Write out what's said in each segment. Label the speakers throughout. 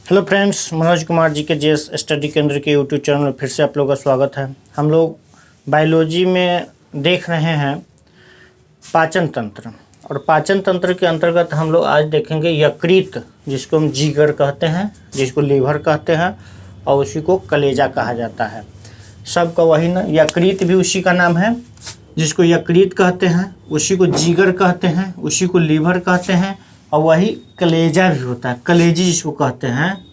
Speaker 1: Hello friends, Manoj Kumar ji के JS study केंद्र के यूट्यूब चैनल में फिर से आप लोगों का स्वागत है। हम लोग बायोलॉजी में देख रहे हैं पाचन तंत्र, और पाचन तंत्र के अंतर्गत हम लोग आज देखेंगे यकृत, जिसको हम जिगर कहते हैं, जिसको लीवर कहते हैं, और उसी को कलेजा कहा जाता है। सबका वही ना, यकृत भी उसी का नाम है, जिसको यकृत कहते हैं, उसी को जिगर कहते हैं, उसी को लीवर कहते हैं, और वही कलेजा भी होता है, कलेजी जिसको कहते हैं,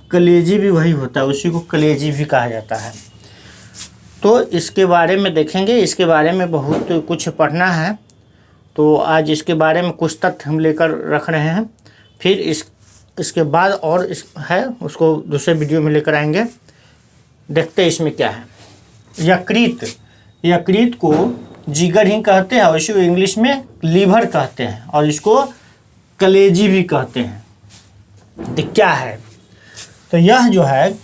Speaker 1: कलेजी भी वही होता है, उसी को कलेजी भी कहा जाता है। तो इसके बारे में देखेंगे, इसके बारे में बहुत कुछ पढ़ना है, तो आज इसके बारे में कुछ तथ्य हम लेकर रख रहे हैं। फिर इसके बाद और है उसको दूसरे वीडियो में लेकर आएंगे। देखते हैं इसमें क्या है। यकृत को जिगर ही कहते हैं, और इसी को इंग्लिश में लीवर कहते हैं, और इसको कलेजी भी कहते हैं। तो क्या है, तो यह जो है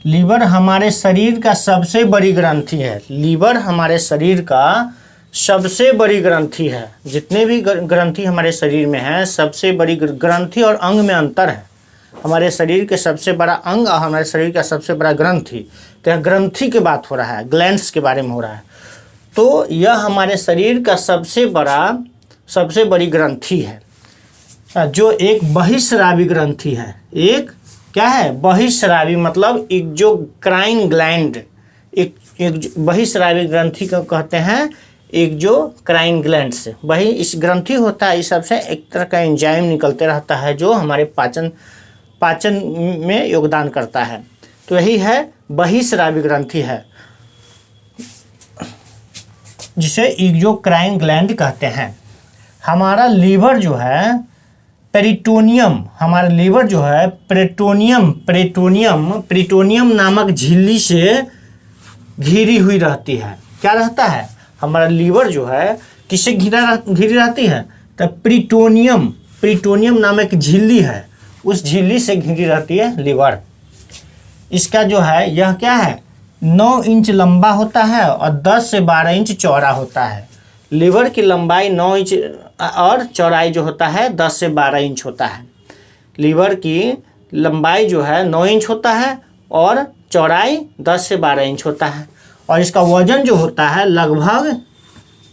Speaker 1: लीवर हमारे शरीर का सबसे बड़ी ग्रंथि है। लीवर हमारे शरीर का सबसे बड़ी ग्रंथि है। जितने भी ग्रंथि हमारे शरीर में है, सबसे बड़ी ग्रंथि और अंग में अंतर है। हमारे शरीर के सबसे बड़ा अंग और हमारे शरीर का सबसे बड़ा ग्रंथि, तो यह ग्रंथि की बात हो रहा है, ग्लैंड्स के बारे में हो रहा है। तो यह हमारे शरीर का सबसे बड़ी ग्रंथि है, जो एक बहिस्रावी ग्रंथि है। एक क्या है, बहिस्रावी, मतलब एक्सोक्राइन ग्लैंड, एक बहिस्रावी ग्रंथि को कहते हैं एक्सोक्राइन ग्लैंड से। वही इस ग्रंथि होता है, इस सबसे एक तरह का एंजाइम निकलते रहता है, जो हमारे पाचन में योगदान करता है। तो यही है बहिस्रावी ग्रंथि है, जिसे एक्सोक्राइन ग्लैंड कहते हैं। हमारा लीवर जो है पेरिटोनियम, हमारा लीवर जो है प्रीटोनियम नामक झिल्ली से घिरी हुई रहती है। क्या रहता है, हमारा लीवर जो है किससे घिरी रहती है, तो प्रीटोनियम नामक झिल्ली है, उस झिल्ली से घिरी रहती है लीवर। इसका जो है यह क्या है, 9 इंच लंबा होता है और 10 से 12 इंच चौड़ा होता है। लीवर की लंबाई 9 इंच और चौड़ाई जो होता है 10 से 12 इंच होता है। लीवर की लंबाई जो है 9 इंच होता है और चौड़ाई 10 से 12 इंच होता है, और इसका वजन जो होता है लगभग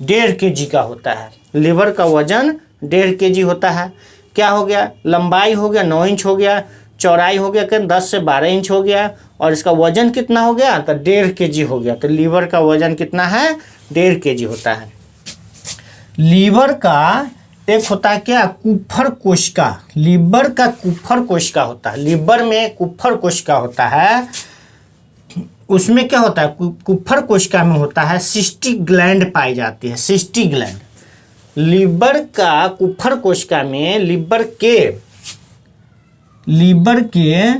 Speaker 1: 1.5 kg का होता है। लीवर का वजन 1.5 kg होता है। क्या हो गया, लंबाई हो गया 9 इंच हो गया, चौड़ाई हो गया 10 से 12 इंच हो गया, और इसका वजन कितना हो गया, तो 1.5 kg हो गया। तो लीवर का वजन कितना है, 1.5 kg होता है। लीवर का एक होता है क्या, कुप्फर कोशिका। लीवर का कुप्फर कोशिका होता है। लीवर में कुप्फर कोशिका होता है, उसमें क्या होता है, कुप्फर कोशिका में होता है सिस्टिक ग्लैंड पाई जाती है, सिस्टिक ग्लैंड। लीवर का कुप्फर कोशिका में लीवर के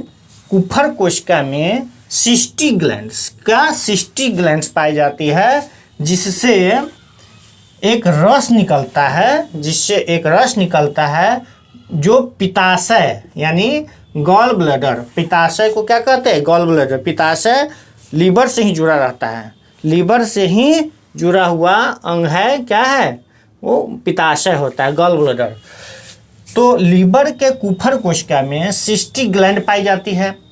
Speaker 1: कुप्फर कोशिका में सिस्टिक ग्लैंड्स पाई जाती है, जिससे एक रस निकलता है, जो पित्ताशय यानी गॉल ब्लैडर, पित्ताशय को क्या कहते हैं, गॉल ब्लैडर। पित्ताशय लीवर से ही जुड़ा रहता है, लीवर से ही जुड़ा हुआ अंग है, क्या है वो, पित्ताशय होता है, गॉल ब्लैडर। तो लीवर के कुप्फर कोशिका में सिस्टिक ग्लैंड पाई जाती है,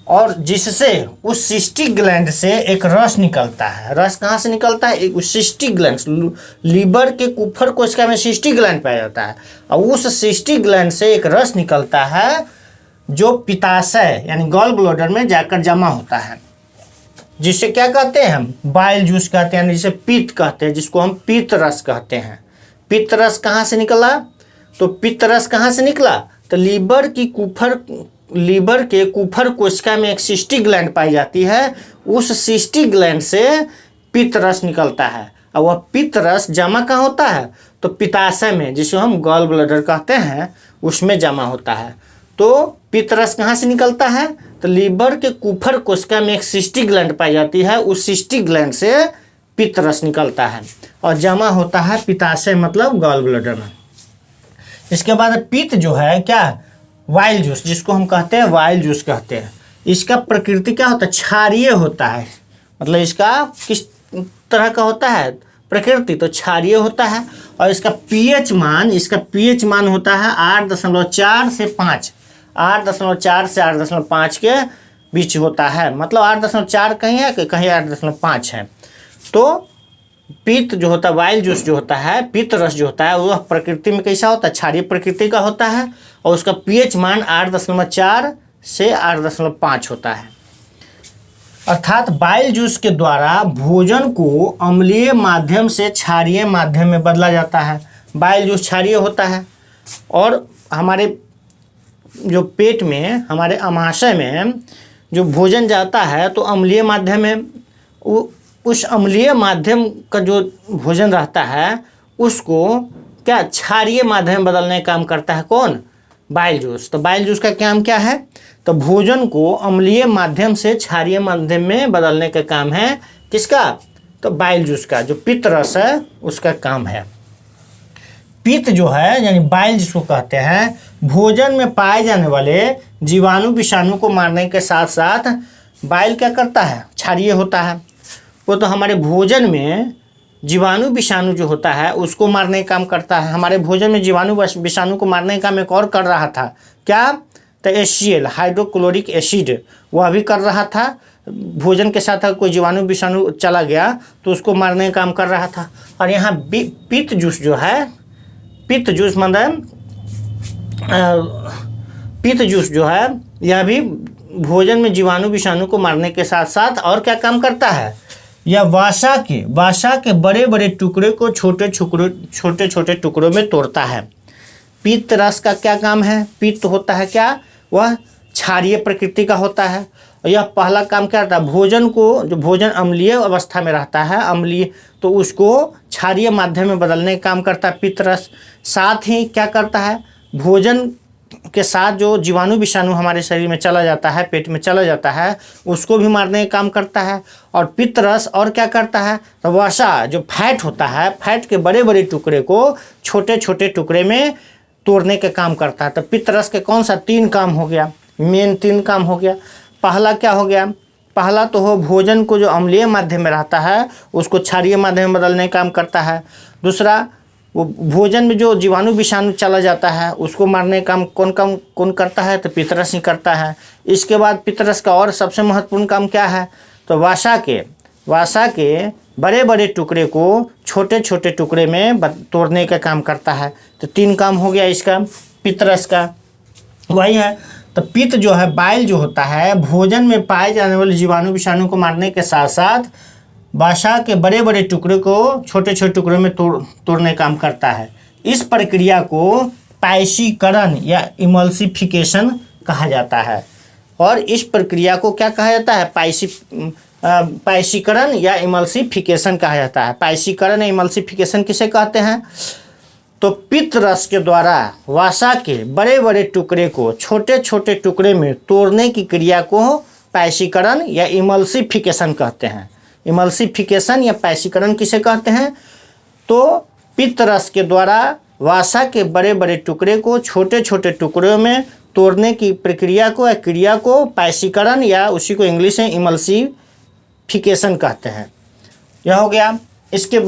Speaker 1: और जिससे उस सिस्टिक ग्लैंड से एक रस निकलता है। रस कहाँ से निकलता है, एक सिस्टिक ग्लैंड। लीवर के कुप्फर कोशिका में सिस्टिक ग्लैंड पाया जाता है, और उस सिस्टिक ग्लैंड से एक रस निकलता है, जो पित्ताशय यानी गॉल ब्लैडर में जाकर जमा होता है, जिसे क्या कहते हैं हम, बाइल जूस कहते हैं, जिसे पित्त कहते हैं, जिसको हम पित्त रस कहते हैं। पित्त रस कहाँ से निकला, तो पित्त रस कहाँ से निकला, तो लीवर के कुप्फर कोशिका में एक सिस्टिक ग्लैंड पाई जाती है, उस सिस्टिक ग्लैंड से पित्त रस निकलता है, और वह पित्त रस जमा कहाँ होता है, तो पित्ताशय में, जिसे हम गॉल ब्लैडर कहते हैं, उसमें जमा होता है। तो पित्त रस कहाँ से निकलता है, तो लीवर के कुप्फर कोशिका में एक सिस्टिक ग्लैंड पाई जाती है, उस सिस्टिक ग्लैंड से पित्त रस निकलता है और जमा होता है पित्ताशय, मतलब गॉल ब्लैडर में। इसके बाद पित्त जो है क्या, वाइल जूस, जिसको हम कहते हैं वाइल जूस कहते हैं। इसका प्रकृति क्या होता है, क्षारीय होता है, मतलब इसका किस तरह का होता है, प्रकृति तो क्षारीय होता है। और इसका पीएच मान होता है 8.4 से 5, 8.4 से 8.5 के बीच होता है। मतलब 8.4 कहीं है कि कहीं 8.5 है। तो पित्त जो होता है, वाइल जूस जो होता है, पित्त रस जो होता है, वह प्रकृति में कैसा होता है, क्षारीय प्रकृति का होता है। और उसका पीएच मान 8.4 से 8.5 होता है। अर्थात बाइल जूस के द्वारा भोजन को अम्लीय माध्यम से क्षारीय माध्यम में बदला जाता है। बाइल जूस क्षारीय होता है और हमारे जो पेट में, हमारे अमाशय में जो भोजन जाता है तो अम्लीय माध्यम में, उस अम्लीय माध्यम का जो भोजन रहता है उसको क्या क्षारीय माध्यम में बदलने का काम करता है कौन, बाइल जूस। तो बाइल जूस का काम क्या है, तो भोजन को अम्लीय माध्यम से क्षारीय माध्यम में बदलने का काम है किसका, तो बाइल जूस का। जो पित्त रस है उसका काम है। पित्त जो है यानी बाइल जिसको कहते हैं, भोजन में पाए जाने वाले जीवाणु विषाणु को मारने के साथ साथ बाइल क्या करता है, क्षारीय होता है। वो तो हमारे भोजन में जीवाणु विषाणु जो होता है उसको मारने का काम करता है। हमारे भोजन में जीवाणु विषाणु को मारने का काम एक और कर रहा था, क्या, तो HCl हाइड्रोक्लोरिक एसिड, वह भी कर रहा था। भोजन के साथ अगर कोई जीवाणु विषाणु चला गया तो उसको मारने का काम कर रहा था। और यहाँ पित्त जूस जो है, पित्त जूस मतलब पित्त जूस जो है, यह भी भोजन में जीवाणु विषाणु को मारने के साथ साथ और क्या काम करता है, यह वासा के बड़े बड़े टुकड़े को छोटे छोटे टुकड़ों में तोड़ता है। पित्त रस का क्या काम है, पित्त होता है क्या, वह क्षारीय प्रकृति का होता है। और यह पहला काम क्या करता है, भोजन को, जो भोजन अम्लीय अवस्था में रहता है, अम्लीय, तो उसको क्षारीय माध्यम में बदलने का काम करता है पित्त रस। साथ ही क्या करता है, भोजन के साथ जो जीवाणु विषाणु हमारे शरीर में चला जाता है, पेट में चला जाता है, उसको भी मारने का काम करता है। और पित्त रस और क्या करता है, तो वसा जो फैट होता है, फैट के बड़े बड़े टुकड़े को छोटे छोटे टुकड़े में तोड़ने का काम करता है। तो पित्त रस के कौन सा 3 काम हो गया, मेन 3 काम हो गया। पहला क्या हो गया, पहला तो हो भोजन को जो अम्लीय माध्यम में रहता है उसको क्षारीय माध्यम में बदलने का काम करता है। दूसरा, वो भोजन में जो जीवाणु विषाणु चला जाता है उसको मारने का काम कौन करता है, तो पित्त रस ही करता है। इसके बाद पित्त रस का और सबसे महत्वपूर्ण काम क्या है, तो वासा के बड़े बड़े टुकड़े को छोटे छोटे टुकड़े में तोड़ने का काम करता है। तो 3 काम हो गया इसका पित्त रस का, वही है। तो पित्त जो है, बाइल जो होता है, भोजन में पाए जाने वाले जीवाणु विषाणु को मारने के साथ साथ वसा के बड़े बड़े टुकड़े को छोटे छोटे टुकड़ों में तोड़ने काम करता है। इस प्रक्रिया को पाइशीकरण या इमल्सिफिकेशन कहा जाता है। और इस प्रक्रिया को क्या कहा जाता है, पाइशीकरण या इमल्सिफिकेशन कहा जाता है। पाइशीकरण या इमल्सिफिकेशन किसे कहते हैं, तो पित्त रस के द्वारा वसा के बड़े बड़े टुकड़े को छोटे छोटे टुकड़े में तोड़ने की क्रिया को पाइशीकरण या इमल्सिफिकेशन कहते हैं। इमल्सिफिकेशन या पाइशीकरण किसे कहते हैं, तो पित्त रस के द्वारा वसा के बड़े बड़े टुकड़े को छोटे छोटे टुकड़ों में तोड़ने की प्रक्रिया को या क्रिया को पाइशीकरण या उसी को इंग्लिश में इमल्सिफिकेशन कहते हैं। यह हो गया। इसके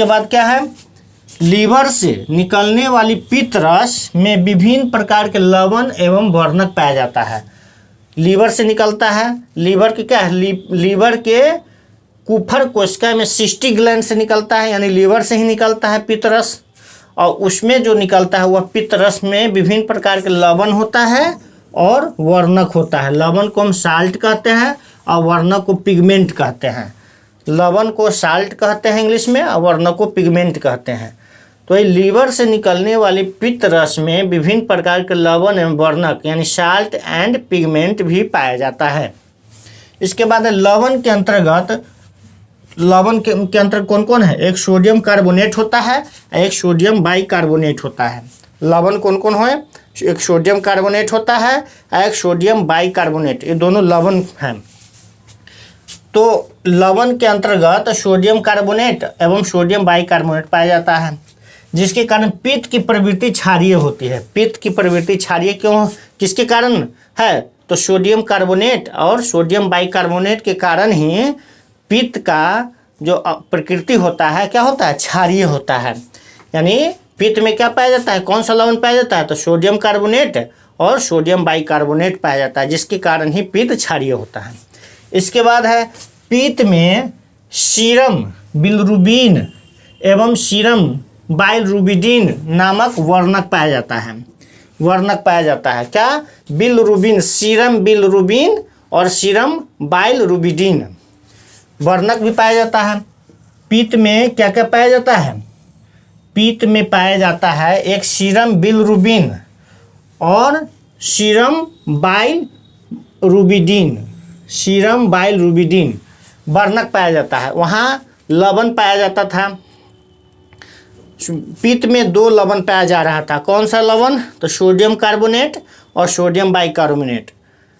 Speaker 1: बाद क्या है, लीवर से निकलने वाली पित्त रस में विभिन्न प्रकार के लवण एवं वर्णक पाया जाता है। लीवर से निकलता है, लीवर के क्या है, लीवर के कुफर कोशिका में सिस्टिक ग्लैंड से निकलता है, यानी लीवर से ही निकलता है पित्त रस। और उसमें जो निकलता है वह पित्त रस में विभिन्न प्रकार के लवण होता है और वर्णक होता है। लवण को हम साल्ट कहते हैं और वर्णक को पिगमेंट कहते हैं। लवण को साल्ट कहते हैं इंग्लिश में और वर्णक को पिगमेंट कहते हैं। तो ये लीवर से निकलने वाली पित्त रस में विभिन्न प्रकार के लवण एवं वर्णक यानी साल्ट एंड पिगमेंट भी पाया जाता है। इसके बाद लवण के अंतर्गत कौन कौन है, एक सोडियम कार्बोनेट होता है, एक सोडियम बाइकार्बोनेट होता है। लवण कौन कौन है, एक सोडियम कार्बोनेट होता है, एक सोडियम बाइकार्बोनेट, ये दोनों लवण हैं। तो लवण के अंतर्गत सोडियम कार्बोनेट एवं सोडियम बाइकार्बोनेट पाया जाता है, जिसके कारण पित्त की प्रवृत्ति क्षारीय होती है। पित्त की प्रवृत्ति क्षारीय क्यों, किसके कारण है, तो सोडियम कार्बोनेट और सोडियम बाइकार्बोनेट के कारण ही पित्त का जो प्रकृति होता है क्या होता है, क्षारीय होता है। यानी पित्त में क्या पाया जाता है, कौन सा लवण पाया जाता है, तो सोडियम कार्बोनेट और सोडियम बाइकार्बोनेट पाया जाता है, जिसके कारण ही पित्त क्षारीय होता है। इसके बाद है पित्त में सीरम बिलिरुबिन एवं सीरम बाइलरुबिडिन नामक वर्णक पाया जाता है। वर्णक पाया जाता है क्या, बिलिरुबिन, सीरम बिलिरुबिन और सीरम बाइलरुबिडिन वर्णक भी पाया जाता है। पित्त में क्या क्या पाया जाता है, पित्त में पाया जाता है एक सीरम बिलिरुबिन और सीरम बाइलरुबिडिन, सीरम बाइलरुबिडिन वर्णक पाया जाता है। वहाँ लवण पाया जाता था, पित्त में 2 लवण पाया जा रहा था। कौन सा लवण, तो सोडियम कार्बोनेट और sodium bicarbonate,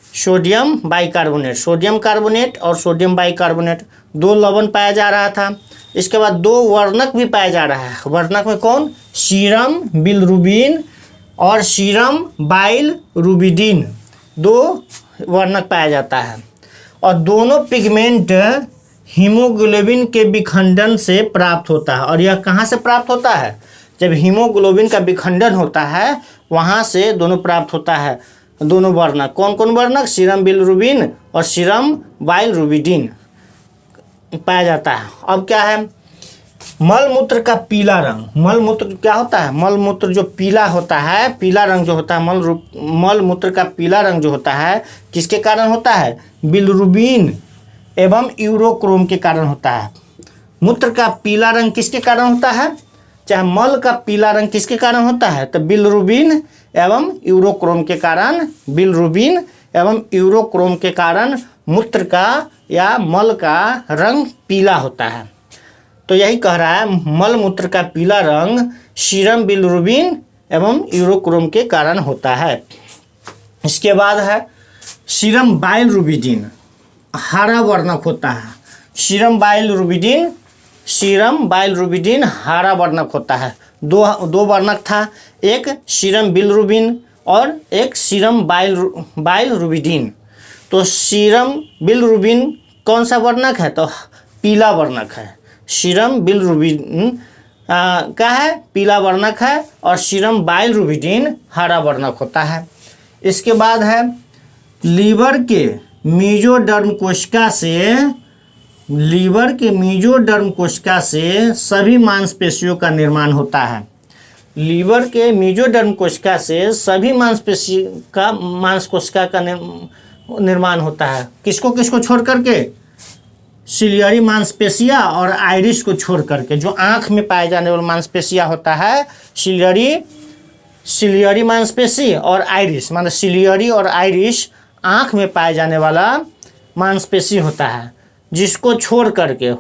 Speaker 1: sodium bicarbonate, sodium carbonate और सोडियम बाइकार्बोनेट 2 लवण पाया जा रहा था। इसके बाद 2 वर्णक भी पाया जा रहा है। वर्णक में कौन, सीरम बिलिरुबिन और सीरम बाइलरुबिडिन 2 वर्णक पाया जाता है। और दोनों पिगमेंट हीमोग्लोबिन के विखंडन से प्राप्त होता है। और यह कहाँ से प्राप्त होता है, जब हीमोग्लोबिन का विखंडन होता है वहाँ से दोनों प्राप्त होता है। दोनों वर्णक कौन कौन वर्णक, सीरम बिलिरुबिन और सीरम बाइलरुबिडिन पाया जाता है। अब क्या है, मलमूत्र का पीला रंग। मलमूत्र क्या होता है, मलमूत्र जो पीला होता है, पीला रंग जो होता है, मलमूत्र का पीला रंग जो होता है किसके कारण होता है, बिलिरुबिन एवं यूरोक्रोम के कारण होता है। मूत्र का पीला रंग किसके कारण होता है, चाहे मल का पीला रंग किसके कारण होता है, तो बिलिरुबिन एवं यूरोक्रोम के कारण, बिलिरुबिन एवं यूरोक्रोम के कारण मूत्र का या मल का रंग पीला होता है। तो यही कह रहा है मल मूत्र का पीला रंग सीरम बिलिरुबिन एवं यूरोक्रोम के कारण होता है। इसके बाद है सीरम बाइलरुबिडिन, हरा वर्णक होता है। सीरम बाइलरुबिडिन हरा वर्णक होता है। दो वर्णक था, एक सीरम बिलिरुबिन और एक सीरम बाइलरुबिडिन। तो सीरम बिलिरुबिन कौन सा वर्णक है, तो पीला वर्णक है। सीरम बिलिरुबिन क्या है, पीला वर्णक है और सीरम बाइलरुबिडिन हरा वर्णक होता है। इसके बाद है लीवर के मेसोडर्म कोशिका से, लीवर के मेसोडर्म कोशिका से सभी मांसपेशियों का निर्माण होता है। लीवर के मेसोडर्म कोशिका से सभी मांस कोशिका का निर्माण होता है। किसको किसको छोड़ करके, सिलियरी मांसपेशिया और आइरिस को छोड़ करके। जो आँख में पाए जाने वाला मांसपेशिया होता है सिलियरी मांसपेशी और आइरिस, मतलब सिलियरी और आइरिस आँख में पाए जाने वाला मांसपेशी होता है, जिसको छोड़ करके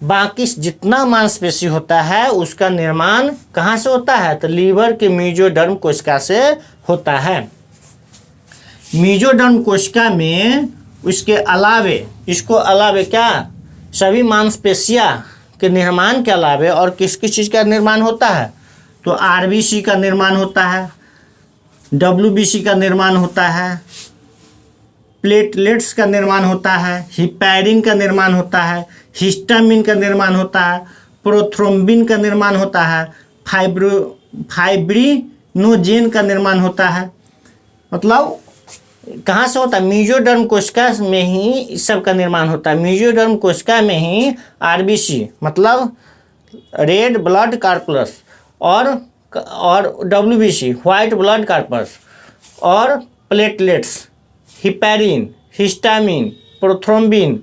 Speaker 1: बाकी जितना मांसपेशी होता है उसका निर्माण कहाँ से होता है, तो लीवर के मेसोडर्म कोशिका से होता है। मेसोडर्म कोशिका में इसके अलावे क्या, सभी मांसपेशियाँ के निर्माण के अलावे और किस किस चीज़ का निर्माण होता है, तो आरबीसी का निर्माण होता है, डब्ल्यूबीसी का निर्माण होता है, प्लेटलेट्स का निर्माण होता है, हिपैरिन का निर्माण होता है, हिस्टामिन का निर्माण होता है, प्रोथ्रोम्बिन का निर्माण होता है, फाइब्रिनोजेन का निर्माण होता है। मतलब कहाँ से होता है, मेसोडर्म कोशिका में ही इस सब का निर्माण होता है। मेसोडर्म कोशिका में ही आरबीसी मतलब रेड ब्लड कॉर्पस और डब्ल्यूबीसी व्हाइट ब्लड कॉर्पस और platelets, heparin, histamine, prothrombin,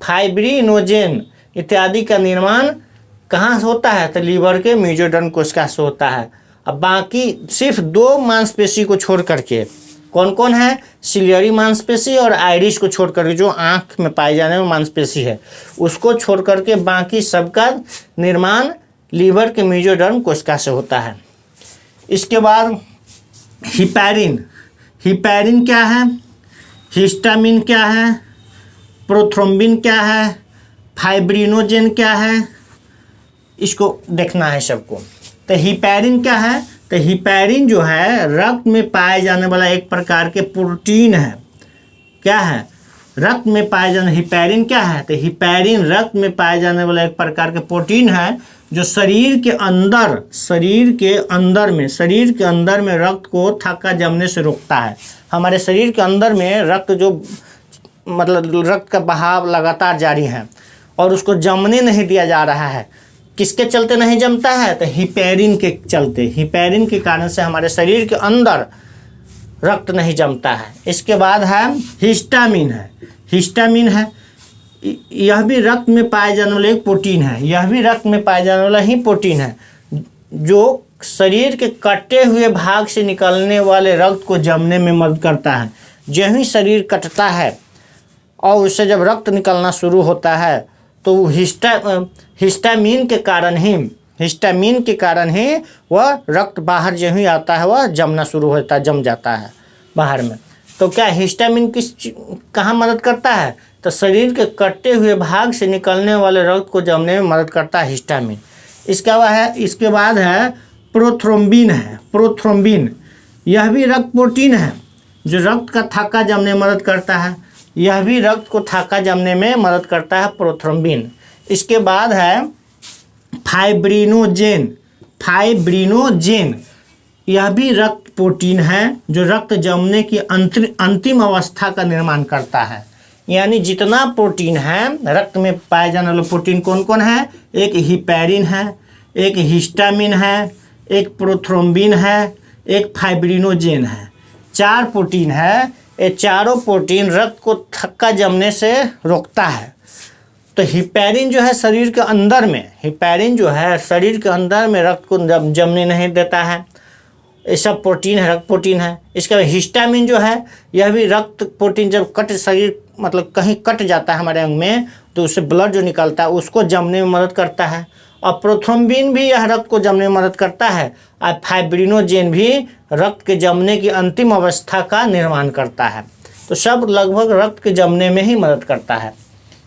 Speaker 1: fibrinogen इत्यादि का निर्माण कहाँ से होता है, तो लीवर के मेसोडर्म कोशिका से होता है। अब बाकी सिर्फ 2 मांसपेशी को छोड़ करके, कौन कौन है, सिलियरी मांसपेशी और आइरिस को छोड़ करके, जो आँख में पाई जाने वाली मांसपेशी है उसको छोड़ करके बाकी सबका निर्माण लीवर के मेसोडर्म कोशिका से होता है। इसके बाद हिपैरिन क्या है, हिस्टामिन क्या है, प्रोथ्रोम्बिन क्या है, फाइब्रिनोजेन क्या है, इसको देखना है सबको। तो हिपैरिन क्या है, तो हिपैरिन जो है रक्त में पाए जाने वाला एक प्रकार के प्रोटीन है। क्या है, रक्त में पाए जाने, हिपैरिन क्या है, तो हिपैरिन रक्त में पाए जाने वाला एक प्रकार के प्रोटीन है जो शरीर के अंदर में रक्त को थक्का जमने से रोकता है। हमारे शरीर के अंदर में रक्त जो मतलब रक्त का बहाव लगातार जारी है और उसको जमने नहीं दिया जा रहा है। किसके चलते नहीं जमता है, तो हिपैरिन के चलते, हिपैरिन के कारण से हमारे शरीर के अंदर रक्त नहीं जमता है। इसके बाद है हिस्टामिन है। हिस्टामिन है, यह भी रक्त में पाए जाने वाला एक प्रोटीन है, यह भी रक्त में पाए जाने वाला ही प्रोटीन है जो शरीर के कटे हुए भाग से निकलने वाले रक्त को जमने में मदद करता है। जो ही शरीर कटता है और उससे जब रक्त निकलना शुरू होता है तो हिस्टामिन के कारण ही वह रक्त बाहर जो ही आता है वह जमना शुरू होता है, जम जाता है बाहर में। तो क्या हिस्टामिन कहाँ मदद करता है, तो शरीर के कटे हुए भाग से निकलने वाले रक्त को जमने में मदद करता है हिस्टामिन। इसके बाद है प्रोथ्रोम्बिन है। प्रोथ्रोम्बिन यह भी रक्त प्रोटीन है जो रक्त का थक्का जमने में मदद करता है, यह भी रक्त को थक्का जमने में मदद करता है प्रोथ्रोम्बिन। इसके बाद है फाइब्रिनोजेन। फाइब्रिनोजेन यह भी रक्त प्रोटीन है जो रक्त जमने की अंतिम अवस्था का निर्माण करता है। यानी जितना प्रोटीन है रक्त में पाए जाने वाले प्रोटीन कौन कौन है, एक हिपैरिन है, एक हिस्टामिन है, एक प्रोथ्रोम्बिन है, एक फाइब्रिनोजेन है। 4 प्रोटीन है। ये चारों प्रोटीन रक्त को थक्का जमने से रोकता है। तो हिपैरिन जो है शरीर के अंदर में रक्त को जमने नहीं देता है। ये सब प्रोटीन है, रक्त प्रोटीन है। इसके बाद हिस्टामिन जो है यह भी रक्त प्रोटीन, जब शरीर मतलब कहीं कट जाता है हमारे अंग में तो उससे ब्लड जो निकलता है उसको जमने में मदद करता है। और प्रोथ्रोम्बिन भी यह रक्त को जमने में मदद करता है और फाइब्रिनोजेन भी रक्त के जमने की अंतिम अवस्था का निर्माण करता है। तो सब लगभग रक्त के जमने में ही मदद करता है।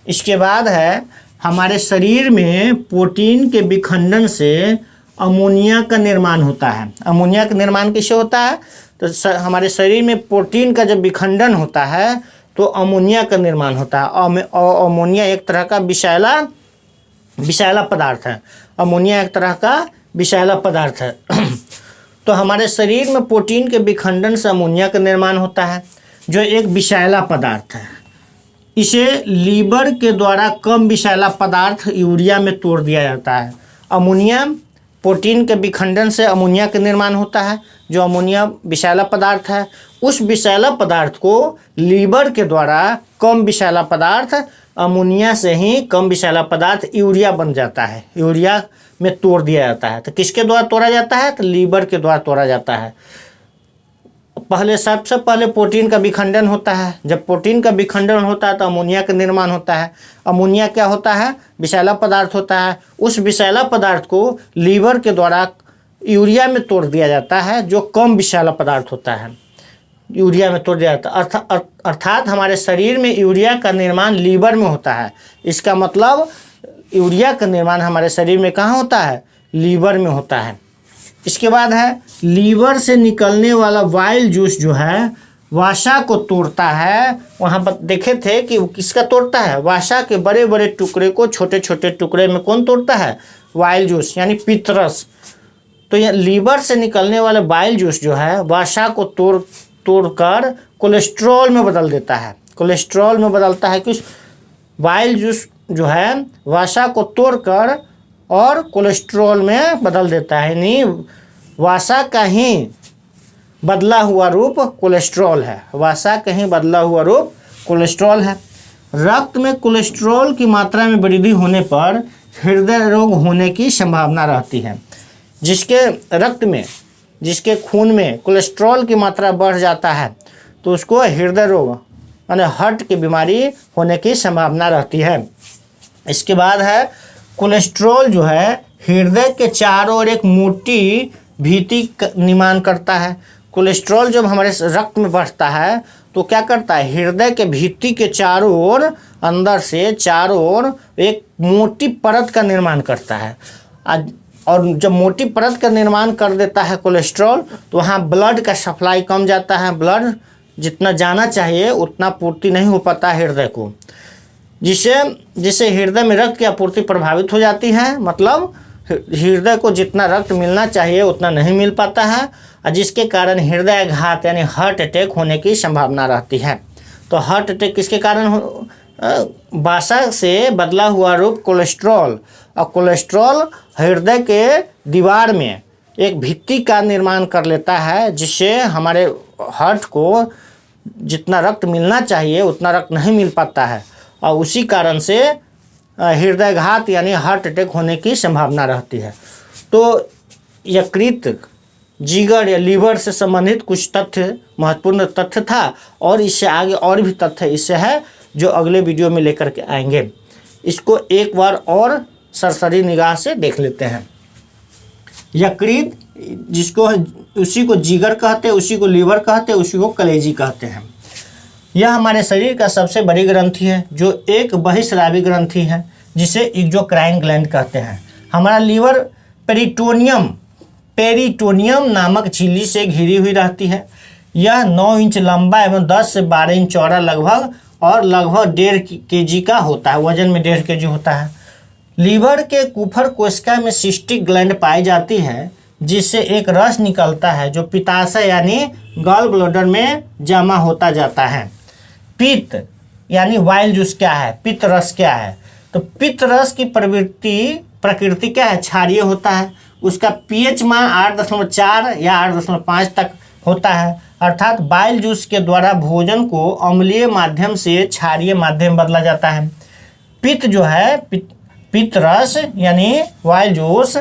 Speaker 1: इसके बाद है हमारे शरीर में प्रोटीन के विखंडन से अमोनिया का निर्माण होता है। अमोनिया का निर्माण किससे होता है, तो हमारे शरीर में प्रोटीन का जब विखंडन होता है तो अमोनिया का निर्माण होता है। और अमोनिया एक तरह का विषैला पदार्थ है। अमोनिया एक तरह का विषैला पदार्थ है। तो हमारे शरीर में प्रोटीन के विखंडन से अमोनिया का निर्माण होता है जो एक विषैला पदार्थ है। इसे लीवर के द्वारा कम विषैला पदार्थ यूरिया में तोड़ दिया जाता है। अमोनिया प्रोटीन के विखंडन से अमोनिया का निर्माण होता है जो अमोनिया विषैला पदार्थ है। उस विषैला पदार्थ को लीवर के द्वारा कम विषैला पदार्थ अमोनिया से ही कम विषैला पदार्थ यूरिया बन जाता है, यूरिया में तोड़ दिया जाता है। तो किसके द्वारा तोड़ा जाता है, तो लीवर के द्वारा तोड़ा जाता है। सबसे पहले प्रोटीन का विखंडन होता है। जब प्रोटीन का विखंडन होता है तो अमोनिया का निर्माण होता है। अमोनिया क्या होता है, विषैला पदार्थ होता है। उस विषैला पदार्थ को लीवर के द्वारा यूरिया में तोड़ दिया जाता है जो कम विषैला पदार्थ होता है, यूरिया में तोड़ दिया जाता है। अर्थात हमारे शरीर में यूरिया का निर्माण लीवर में होता है। इसका मतलब यूरिया का निर्माण हमारे शरीर में कहाँ होता है, लीवर में होता है। इसके बाद है लीवर से निकलने वाला वाइल जूस जो है वसा को तोड़ता है। वहाँ पर देखे थे कि वो किसका तोड़ता है, वसा के बड़े बड़े टुकड़े को छोटे छोटे टुकड़े में कौन तोड़ता है, वाइल जूस यानी पित्तरस। तो यह लीवर से निकलने वाला वाइल जूस जो है वसा को तोड़कर कोलेस्ट्रॉल में बदल देता है। कोलेस्ट्रॉल में बदलता है कि वाइल जूस जो है वसा को तोड़कर और कोलेस्ट्रॉल में बदल देता है। यानी वसा का ही बदला हुआ रूप कोलेस्ट्रॉल है। वसा का ही बदला हुआ रूप कोलेस्ट्रॉल है। रक्त में कोलेस्ट्रॉल की मात्रा में वृद्धि होने पर हृदय रोग होने की संभावना रहती है। जिसके खून में कोलेस्ट्रॉल की मात्रा बढ़ जाता है तो उसको हृदय रोग यानी हार्ट की बीमारी होने की संभावना रहती है। इसके बाद है कोलेस्ट्रॉल जो है हृदय के चारों ओर एक मोटी भीति निर्माण करता है। कोलेस्ट्रॉल जब हमारे रक्त में बढ़ता है तो क्या करता है, हृदय के भीति के चारों ओर, अंदर से चारों ओर एक मोटी परत का निर्माण करता है। और जब मोटी परत का निर्माण कर देता है कोलेस्ट्रॉल तो वहाँ ब्लड का सप्लाई कम जाता है, ब्लड जितना जाना चाहिए उतना पूर्ति नहीं हो पाता हृदय को, जिससे हृदय में रक्त की आपूर्ति प्रभावित हो जाती है। मतलब हृदय को जितना रक्त मिलना चाहिए उतना नहीं मिल पाता है, और जिसके कारण हृदयाघात यानी हार्ट अटैक होने की संभावना रहती है। तो हार्ट अटैक किसके कारण हो? वसा से बदला हुआ रूप कोलेस्ट्रॉल, और कोलेस्ट्रॉल हृदय के दीवार में एक भित्ति का निर्माण कर लेता है, जिससे हमारे हार्ट को जितना रक्त मिलना चाहिए उतना रक्त नहीं मिल पाता है, और उसी कारण से हृदयाघात यानी हार्ट अटैक होने की संभावना रहती है। तो यकृत, जिगर या लीवर से संबंधित कुछ तथ्य, महत्वपूर्ण तथ्य था, और इससे आगे और भी तथ्य इससे है जो अगले वीडियो में लेकर के आएंगे। इसको एक बार और सरसरी निगाह से देख लेते हैं। यकृत, जिसको उसी को जिगर कहते हैं, उसी को लीवर कहते हैं, उसी को कलेजी कहते हैं। यह हमारे शरीर का सबसे बड़ी ग्रंथि है, जो एक बहिस्रावी ग्रंथि है, जिसे एक्सोक्राइन ग्लैंड कहते हैं। हमारा लीवर पेरिटोनियम नामक झिल्ली से घिरी हुई रहती है। यह 9 इंच लंबा एवं 10 से 12 इंच चौड़ा लगभग 1.5 kg का होता है, वजन में 1.5 kg होता है। लीवर के कुफर कोशिका में सिस्टिक ग्लैंड पाई जाती है, जिससे एक रस निकलता है जो पित्ताशय यानी गॉल ब्लैडर में जमा होता जाता है। पित्त यानी वाइल जूस क्या है, पित्त रस क्या है? तो पित्त रस की प्रकृति क्या है? क्षारीय होता है। उसका पीएच मान 8.4 या 8.5 तक होता है, अर्थात बाइल जूस के द्वारा भोजन को अम्लीय माध्यम से क्षारीय माध्यम बदला जाता है। पित्त जो है, पित्त रस यानी वाइल जूस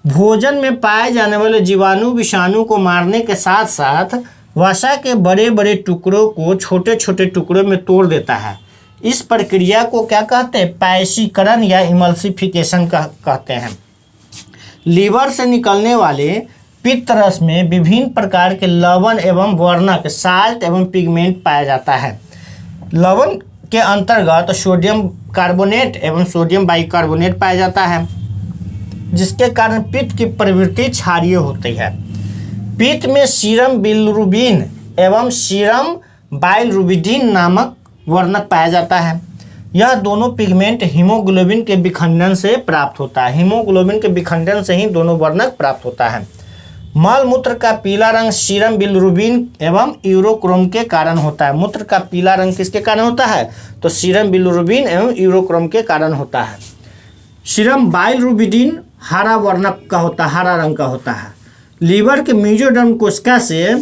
Speaker 1: भोजन में पाए जाने वाले जीवाणु विषाणु को मारने के साथ साथ वसा के बड़े बड़े टुकड़ों को छोटे छोटे टुकड़ों में तोड़ देता है। इस प्रक्रिया को क्या कहते हैं? पैसीकरण या इमल्सिफिकेशन कहते हैं। लीवर से निकलने वाले पित्त रस में विभिन्न प्रकार के लवण एवं वर्णक साल्ट एवं पिगमेंट पाया जाता है। लवण के अंतर्गत सोडियम कार्बोनेट एवं सोडियम बाइकार्बोनेट पाया जाता है, जिसके कारण पित्त की प्रवृत्ति क्षारीय होती है। पित्त में सीरम बिलिरुबिन एवं सीरम बाइलरुबिडिन नामक वर्णक पाया जाता है। यह दोनों पिगमेंट हीमोग्लोबिन के विखंडन से प्राप्त होता है। हीमोग्लोबिन के विखंडन से ही दोनों वर्णक प्राप्त होता है। मल मूत्र का पीला रंग सीरम बिलिरुबिन एवं यूरोक्रोम के कारण होता है। मूत्र का पीला रंग किसके कारण होता है? तो सीरम बिलिरुबिन एवं यूरोक्रोम के कारण होता है। सीरम बाइलरुबिडिन हरा वर्णक का होता है, हरा रंग का होता है। लीवर के मेसोडर्म कोशिका से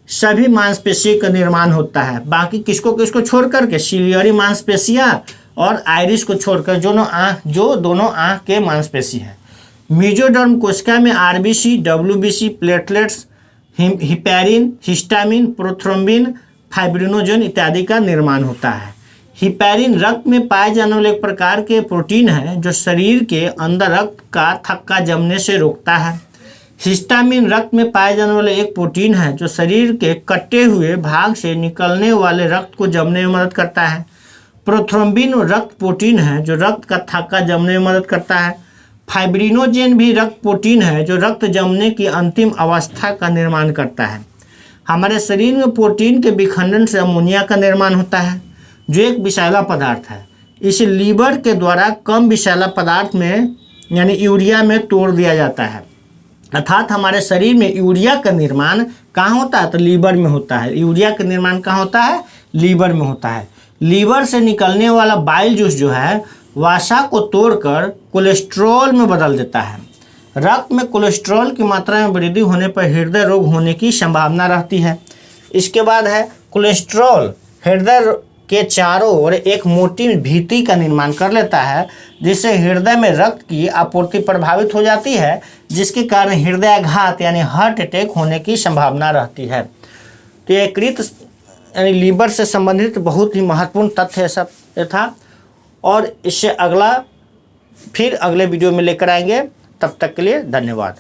Speaker 1: सभी मांसपेशियों का निर्माण होता है। बाकी किसको छोड़ करके? सिलियरी मांसपेशियां और आइरिस को छोड़कर जो दोनों आँख के मांसपेशी हैं। मेसोडर्म कोशिका में RBC, WBC, platelets, heparin, histamine, prothrombin, fibrinogen इत्यादि का निर्माण होता है। हिपैरिन रक्त में पाए जाने वाले एक प्रकार के प्रोटीन है, जो शरीर के अंदर रक्त का थक्का जमने से रोकता है। हिस्टामिन रक्त में पाए जाने वाले एक प्रोटीन है, जो शरीर के कटे हुए भाग से निकलने वाले रक्त को जमने में मदद करता है। प्रोथ्रोम्बिन रक्त प्रोटीन है, जो रक्त का थक्का जमने में मदद करता है। फाइब्रिनोजेन भी रक्त प्रोटीन है, जो रक्त जमने की अंतिम अवस्था का निर्माण करता है। हमारे शरीर में प्रोटीन के विखंडन से अमोनिया का निर्माण होता है, जो एक विषैला पदार्थ है। इसे लीवर के द्वारा कम विषैला पदार्थ में यानी यूरिया में तोड़ दिया जाता है। अर्थात हमारे शरीर में यूरिया का निर्माण कहाँ होता है? तो लीवर में होता है। यूरिया का निर्माण कहाँ होता है? लीवर में होता है। लीवर से निकलने वाला बाइल जूस जो है वसा को तोड़कर कोलेस्ट्रॉल में बदल देता है। रक्त में कोलेस्ट्रॉल की मात्रा में वृद्धि होने पर हृदय रोग होने की संभावना रहती है। इसके बाद है कोलेस्ट्रॉल हृदय के चारों ओर एक मोटी भित्ति का निर्माण कर लेता है, जिससे हृदय में रक्त की आपूर्ति प्रभावित हो जाती है, जिसके कारण हृदयाघात यानी हार्ट अटैक होने की संभावना रहती है। तो यकृत यानी लीवर से संबंधित बहुत ही महत्वपूर्ण तथ्य सब था, और इससे फिर अगले वीडियो में लेकर आएंगे। तब तक के लिए धन्यवाद।